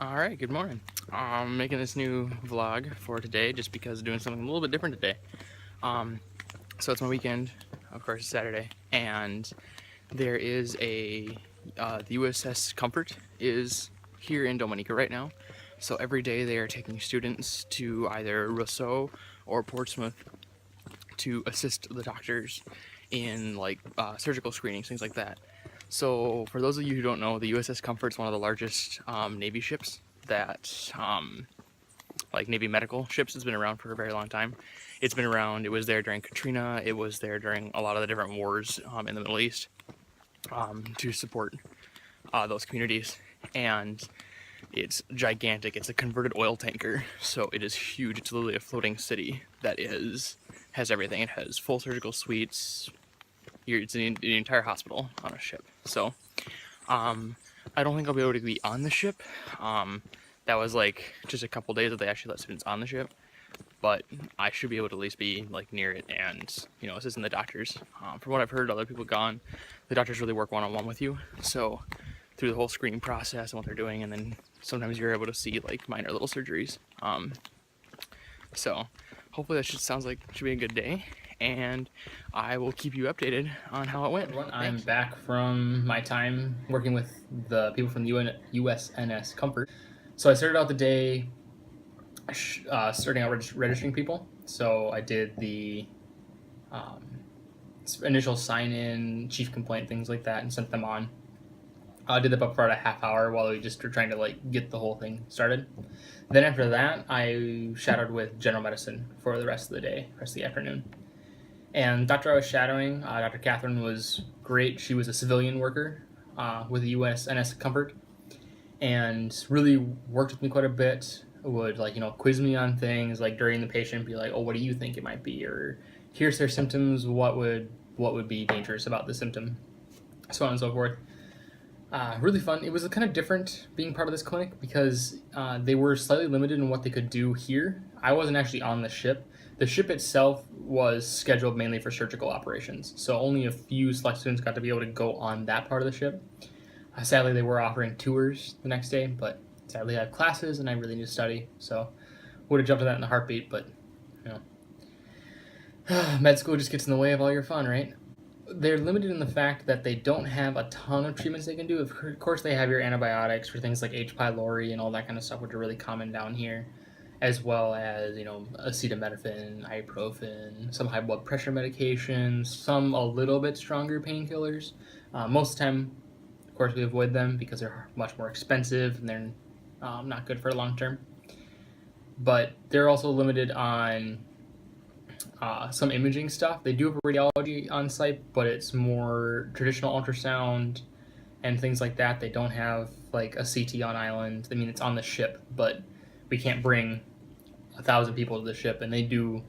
Alright, good morning. I'm making this new vlog for today just because I'm doing something a little bit different today. So it's my weekend, of course it's Saturday, and there is the USS Comfort is here in Dominica right now. So every day they are taking students to either Rousseau or Portsmouth to assist the doctors in surgical screenings, things like that. So for those of you who don't know, the USS Comfort is one of the largest Navy ships that, Navy medical ships. It's been around for a very long time. It's been around, it was there during Katrina, it was there during a lot of the different wars in the Middle East to support those communities. And it's gigantic. It's a converted oil tanker, so it is huge. It's literally a floating city that has everything. It has full surgical suites. It's an entire hospital on a ship. So I don't think I'll be able to be on the ship. That was just a couple days that they actually let students on the ship, but I should be able to at least be near it and assisting the doctors. From what I've heard, other people gone, the doctors really work one-on-one with you. So through the whole screening process and what they're doing, and then sometimes you're able to see minor little surgeries. So hopefully that should be a good day, and I will keep you updated on how it went. I'm back from my time working with the people from the USNS Comfort. So I started out the day starting out registering people. So I did the initial sign-in, chief complaint, things like that, and sent them on. I did that about for a half hour while we just were trying to get the whole thing started. Then after that, I shadowed with general medicine for the rest of the day, rest of the afternoon. And Dr. I was shadowing, Dr. Catherine, was great. She was a civilian worker with the USNS Comfort, and really worked with me quite a bit. Would quiz me on things during the patient, be like, oh, what do you think it might be, or here's their symptoms, what would be dangerous about the symptom, so on and so forth. Really fun. It was kind of different being part of this clinic because they were slightly limited in what they could do here. I wasn't actually on the ship. The ship itself was scheduled mainly for surgical operations, so only a few select students got to be able to go on that part of the ship. Sadly, they were offering tours the next day, but sadly I have classes and I really need to study, so would have jumped on that in a heartbeat, but med school just gets in the way of all your fun, right? They're limited in the fact that they don't have a ton of treatments they can do. Of course, they have your antibiotics for things like H. pylori and all that kind of stuff, which are really common down here, as well as acetaminophen, ibuprofen, some high blood pressure medications, some a little bit stronger painkillers. Most of the time, of course, we avoid them because they're much more expensive and they're not good for long term. But they're also limited on some imaging stuff. They do have radiology on site, but it's more traditional ultrasound and things like that. They don't have a CT on island. I mean, it's on the ship, but we can't bring 1,000 people to the ship, and they do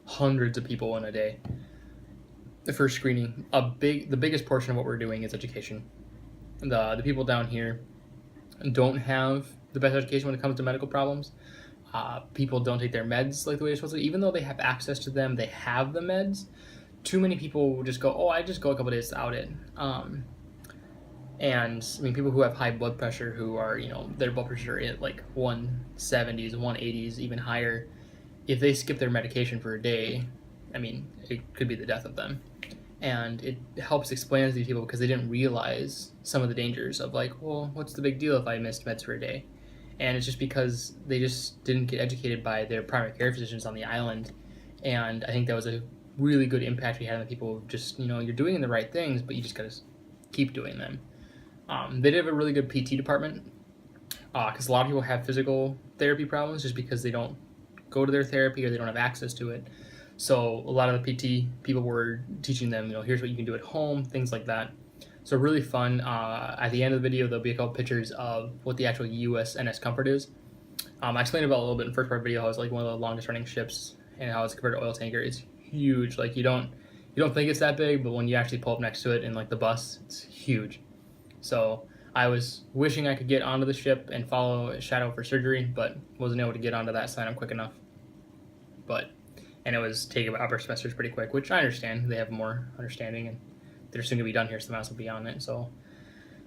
hundreds of people in a day. The first screening, the biggest portion of what we're doing is education. The people down here don't have the best education when it comes to medical problems. People don't take their meds the way they're supposed to. Even though they have access to them, they have the meds. Too many people just go, oh, I just go a couple days without it. And I mean, people who have high blood pressure, who are, their blood pressure at 170s, 180s, even higher, if they skip their medication for a day, I mean, it could be the death of them. And it helps explain to these people because they didn't realize some of the dangers of well, what's the big deal if I missed meds for a day? And it's just because they just didn't get educated by their primary care physicians on the island. And I think that was a really good impact we had on the people. Just, you're doing the right things, but you just gotta keep doing them. They did have a really good PT department because a lot of people have physical therapy problems just because they don't go to their therapy or they don't have access to it. So a lot of the PT people were teaching them, here's what you can do at home, things like that. So really fun. At the end of the video, there'll be a couple pictures of what the actual USNS Comfort is. I explained about a little bit in the first part of the video how it's one of the longest running ships and how it's a converted oil tanker. It's huge. You don't think it's that big, but when you actually pull up next to it in the bus, it's huge. So I was wishing I could get onto the ship and follow a shadow for surgery, but wasn't able to get onto that sign-up quick enough. And it was taking upper semesters pretty quick, which I understand. They have more understanding, and they're soon going to be done here, so the mouse will be on it. So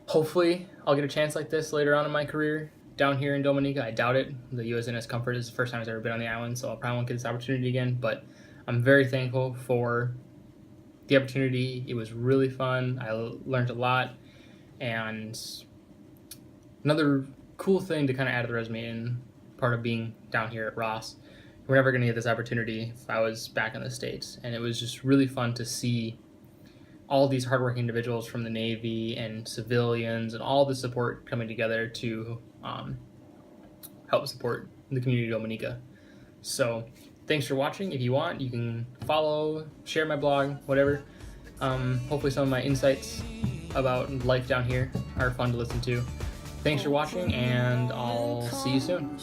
hopefully I'll get a chance like this later on in my career down here in Dominica. I doubt it. The USNS Comfort is the first time I've ever been on the island, so I probably won't get this opportunity again. But I'm very thankful for the opportunity. It was really fun. I learned a lot, and another cool thing to kind of add to the resume and part of being down here at Ross. We're never going to get this opportunity if I was back in the States, and it was just really fun to see all these hardworking individuals from the Navy and civilians and all the support coming together to help support the community of Dominica. So thanks for watching. If you want, you can follow, share my blog, whatever. Hopefully some of my insights about life down here are fun to listen to. Thanks for watching, and I'll see you soon.